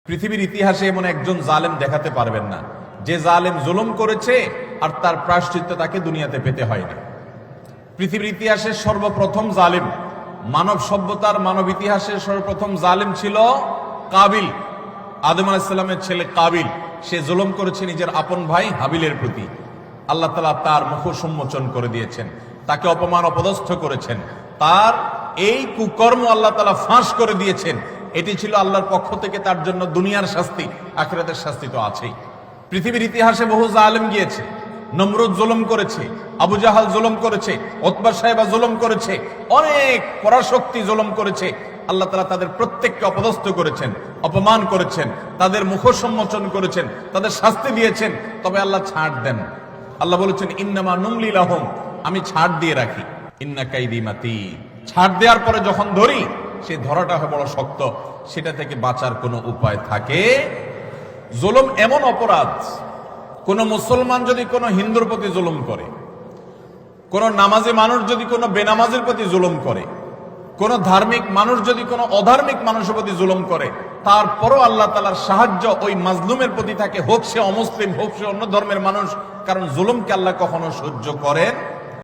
পৃথিবীর ইতিহাসে এমন একজন জালেম দেখাতে পারবেন না যে জালেম জুলুম করেছে আর তার প্রায়শ্চিত্ত তাকে দুনিয়াতে পেতে হয়নি। পৃথিবীর ইতিহাসে সর্বপ্রথম জালেম, মানব সভ্যতার মানব ইতিহাসের সর্বপ্রথম জালেম ছিল কাবিল। আদম আলাইহিস সালামের ছেলে কাবিল, সে জুলুম করেছে নিজের আপন ভাই হাবিলের প্রতি। আল্লাহ তাআলা তার মুখ উন্মোচন করে দিয়েছেন, তাকে অপমান অপদস্থ করেছেন, তার এই কুকর্ম আল্লাহ তাআলা ফাঁস করে দিয়েছেন। এটি ছিল আল্লাহর পক্ষ থেকে তার জন্য দুনিয়ার শাস্তি, আখিরাতের শাস্তি তো আছেই। পৃথিবীর ইতিহাসে বহু জালেম গিয়েছে, নমরুদ জুলুম করেছে, আবু জাহাল জুলুম করেছে, উতবা সাহেবা জুলুম করেছে, অনেক পরাশক্তি জুলুম করেছে। আল্লাহ তাআলা তাদের প্রত্যেককে অপদস্থ করেছেন, অপমান করেছেন, তাদের মুখ সম্মোচন করেছেন, তাদের শাস্তি দিয়েছেন। তবে আল্লাহ ছাড় দেন। আল্লাহ বলেছেন ইন্নামা নুমলি লাহুম, আমি ছাড় দিয়ে রাখি। ইন্না কাইদি মাতিন, ছাড় দেওয়ার পরে যখন ধরি সে ধরাটা হয় বড় শক্ত, সেটা থেকে বাঁচার কোনো উপায় থাকে? জুলুম এমন অপরাধ, কোন মুসলমান যদি কোনো হিন্দুর প্রতি জুলুম করে, কোন নামাজি মানুষ যদি কোনো বেনামাজির প্রতি জুলুম করে, কোন ধার্মিক মানুষ যদি কোনো অধার্মিক মানুষের প্রতি জুলুম করে, তারপরও আল্লাহ তাআলার সাহায্য ওই মাজলুমের প্রতি থাকে, হোক সে অমুসলিম, হোক সে অন্য ধর্মের মানুষ। কারণ জুলুমকে আল্লাহ কখনো সহ্য করেন